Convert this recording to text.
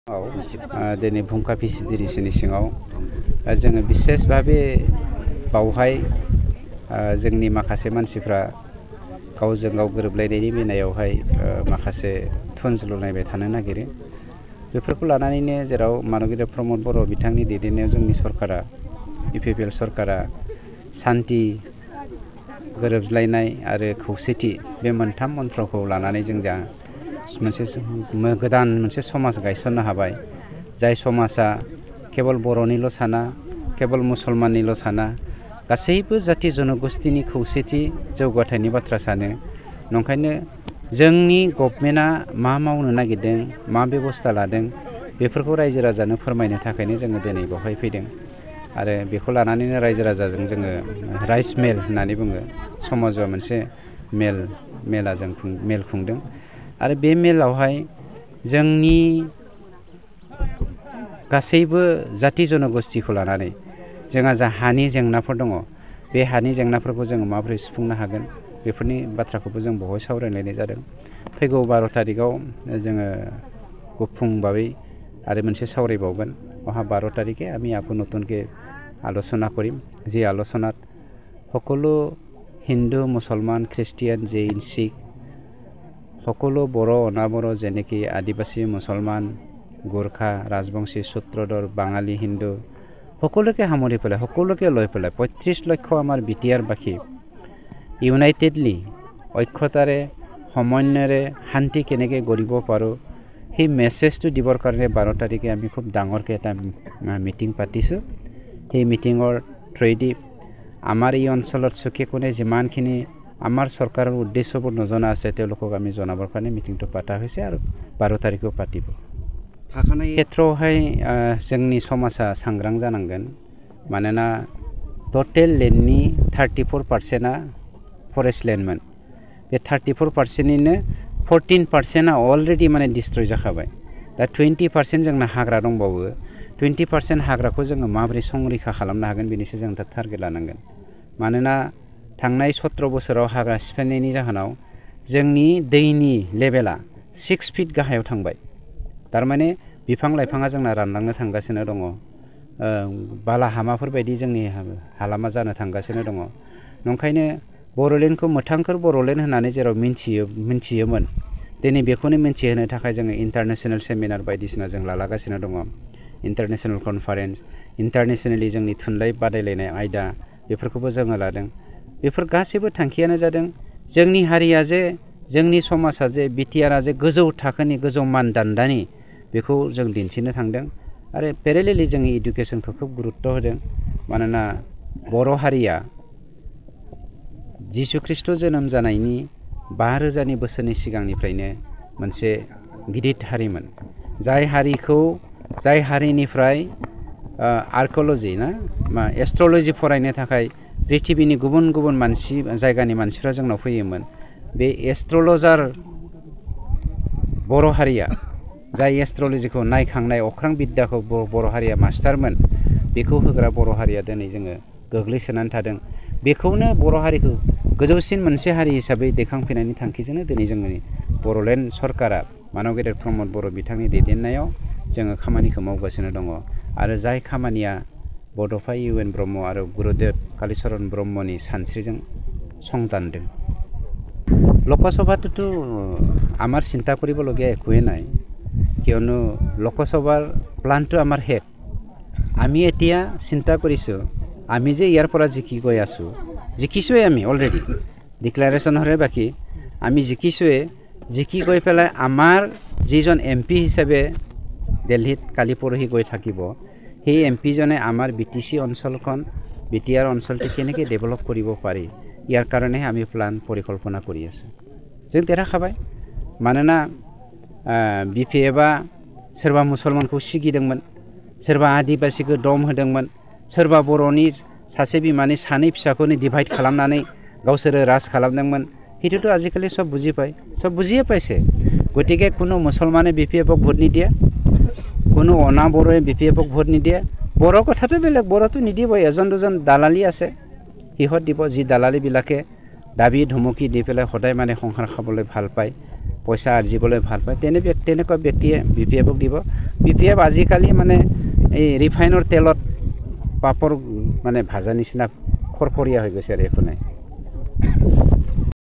दिनै भुंखा फिसिदिरिसनि सिङाव जोङो बिसेस भाबे बावहाय जोंनि माखासे मानसिफ्रा गावजों गाव गोरोबलायनायनि बेलायावहाय माखासे थुनज्लुलायबाय थानो नागिरो बेफोरखौ लानानैनो जेराव मानगिरि प्रमद बर' बिथांनि दैदेननायाव जोंनि सरकारा इउपिपिएल सरकारा सान्ति गोरोबलायनाय आरो खौसेथि बे मोनथाम मन्त्रखौ लानानै जों जा गोदान मोनसे समाज गायसननो हाबाय जाय समाजा केवल बर'निल' साना केवल मुसलमाननिल' साना गासैबो जाति जनगोष्ठीनि खौसेथि जौगाथायनि बाथ्रा सानो नंखायनो जोंनि गभर्नमेन्टआ मा मावनो नागिरदों मा बेबस्था लादों बेफोरखौ रायजो राजानो फोरमायनो थाखायनो जोङो दिनै बेवहाय फैदों आरो बेखौ लानानैनो रायजो राजाजों जोङो राइस मेल होननानै बुङो समाजाव मोनसे मेल खुंदों आरो बे मेलावहाय जोंनि गासैबो जाति जनगोष्ठीखौ लानानै जोंहा जा हानि जेंनाफोर दङ बे हानि जेंनाफोरखौ जोङो माबोरै सुफुंनो हागोन बेफोरनि बाथ्राखौबो जों बेवहाय सावरायलायनाय जादों फैगौ 12 तारिखआव जोङो गुफुं भाबै आरो मोनसे सावरायबावगोन वहाँ 12 तारिखे আমি আকৌ নতুনকৈ আলোচনা কৰিম যি আলোচনাত সকলো হিন্দু মুছলমান খ্ৰীষ্টিয়ান জৈন শিখ সকলো बर' অনাবৰ যেনেকি আদিবাসী মুছলমান গোৰ্খা ৰাজবংশী সূত্ৰধৰ বাঙালী হিন্দু সকলোকে সামৰি পেলাই সকলোকে লৈ পেলাই 35 লক্ষ আমাৰ বিটিআৰ বাসী ইউনাইটেডলি ঐক্যতাৰে সমন্বয়ৰে শান্তি কেনেকৈ গঢ়িব পাৰোঁ সেই মেছেজটো দিবৰ কাৰণে 12 তাৰিখে আমি খুব ডাঙৰকৈ এটা মিটিং পাতিছোঁ সেই মিটিঙৰ থ্ৰুৱেদি আমাৰ এই অঞ্চলত চুকে কোণে যিমানখিনি আমাৰ চৰকাৰৰ উদ্দেশ্যবোৰ নজনা আছে তেওঁলোকক আমি জনাবৰ কাৰণে মিটিংটো পাতা হৈছে আৰু 12 তাৰিখেও পাতিব थाखानाय ক্ষেত্ৰहाय जोंनि समाजा सांग्रां जानांगोन मानोना टटेल लेन्डनि 34%आ फरेस्ट लेन्डमोन बे 34%निनो 14%आ अलरेडि माने डिस्ट्रय जाखाबाय दा 20% जोंना हाग्रा दंबावो 20% हाग्राखौ जोङो माबोरै संरैखा खालामनो हागोन बेनिसो जों दा टारगेट लानांगोन मानोना थांनाय 17 बोसोराव हाग्रा सिफायनायनि जाहोनाव जोंनि दैनि लेभेला 6 फिट गाहायाव थांबाय तारमाने बिफां लाइफाङा जोंना रानलांनो थांगासिनो दङ बालाहामाफोर बायदि जोंनि हालामा जानो थांगासिनो दङ नंखायनो बर'लेण्डखौ मोथांखोर बर'लेण्ड होननानै जेराव मिन्थियोमोन दिनै बेखौनो मिन्थिहोनो थाखाय जोङो इन्टारनेशनेल सेमिनार बायदिसिना जों लागासिनो दङ इन्टारनेशनेल कनफारेन्स इन्टारनेशनेलि जोंनि थुनलाइ बादायलायनाय आयदा बेफोरखौबो जोङो लादों बेफोर गासैबो थांखियानो जादों जोंनि हारिया जे जोंनि समाजा जे बिटिआरआ जे गोजौ थाखोनि गोजौ मानदान्दानि बेखौ जों दिन्थिनो थांदों आरो पेरेलेलि जोंनि एडुकेसनखौ खोब गुरुत्व होदों मानोना बर' हारिया जिसु ख्रीष्ट जोनोम जानायनि 5000 बोसोरनि सिगांनिफ्रायनो मोनसे गिदिर हारिमोन जाय हारिनिफ्राय आर्किअल'जि एस्ट्रलजि फरायनो थाखाय पृथिबीनि गुबुन गुबुन जायगानि मानसिफ्रा जोंनाव फैयोमोन बे एस्ट्रलजार बर' हारिया जाय एस्ट्रलजिखौ नायखांनाय अख्रां बिद्याखौ बर' हारिया मास्टारमोन बेखौ होग्रा बर' हारिया दिनै जोङो गोग्लैसोनानै थादों बेखौनो बर' हारिखौ गोजौसिन मोनसे हारि हिसाबै दैखांफैनायनि थांखिजोंनो दिनै जोंनि बर'लेण्ड सरकारा मानगिरि प्रमद बर' बिथांनि दैदेननायाव जोङो खामानिखौ मावगासिनो दङ आरो जाय खामानिया बड'फा इउएन ब्रह्म आरो गुरुदेव कालिचरन ब्रह्मनि सानस्रिजों संदानदों লোকসভাটোতো আমাৰ চিন্তা কৰিবলগীয়া একোৱেই নাই কিয়নো লোকসভাৰ প্লানটো আমাৰ শেষ আমি এতিয়া চিন্তা কৰিছোঁ আমি যে ইয়াৰ পৰা জিকি গৈ আছোঁ জিকিছোৱে আমি অলৰেডি ডিক্লাৰেশ্যনৰে বাকী আমি জিকি গৈ পেলাই আমাৰ যিজন এমপি হিচাপে দিল্লীত কালি পৰহি গৈ থাকিব সেই এমপিজনে আমাৰ বিটিচি অঞ্চলখন বিটিআৰ অঞ্চলটো কেনেকৈ ডেভেলপ কৰিব পাৰি ইয়াৰ কাৰণে আমি প্লান পৰিকল্পনা কৰি আছোঁ जों देरहाखाबाय मानोना बिपिएफआ सोरबा मुसलमानखौ सिगिदोंमोन सोरबा आदिबासिखौ दम होदोंमोन सोरबा बर'नि सासे बिमानि सानै फिसाखौनो डिभाइड खालामनानै गावसोरो राज खालामदोंमन हेतुটো आजिखालि सब बुजिয়ে পাইছে গতিকে কোনো মুছলমানে বিপিএফক ভোট নিদিয়ে কোনো অনাবৰে বিপিএফক ভোট নিদিয়ে বৰ কথাটো বেলেগ বৰটো নিদিবই এজন দুজন দালালি আছে সিহঁত দিব যি দালালিবিলাকে দাবী ধমকি দি পেলাই সদায় মানে সংসাৰ খাবলৈ ভাল পায় পইচা আৰ্জিবলৈ ভাল পায় তেনেকুৱা ব্যক্তিয়ে BPF-ক দিব। BPF আজিকালি মানে এই ৰিফাইনৰ তেলত পাপৰ মানে ভাজা নিচিনা খৰখৰীয়া হৈ গৈছে আৰু একো নাই।